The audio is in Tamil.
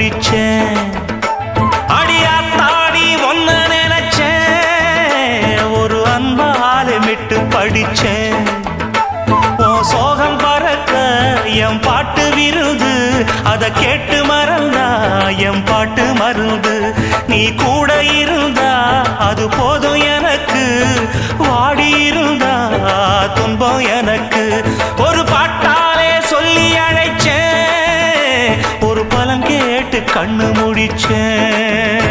முடிச்சேன். அடியாத்தாடி ஒன்ன நினைச்சேன், ஒரு அன்பால விட்டு படிச்சேன். ஓ சோகம் பறக்க என் பாட்டு விருது, அத கேட்டு மறந்தா என் பாட்டு மருந்து. நீ கூட இருந்தா அது போதும் எனக்கு, வாடி இருந்தா துன்பம் எனக்கு. ஒரு பாட்டாலே சொல்லி அழைச்சேன், ஒரு பலன் கேட்டு கண்ணு முடிச்சேன்.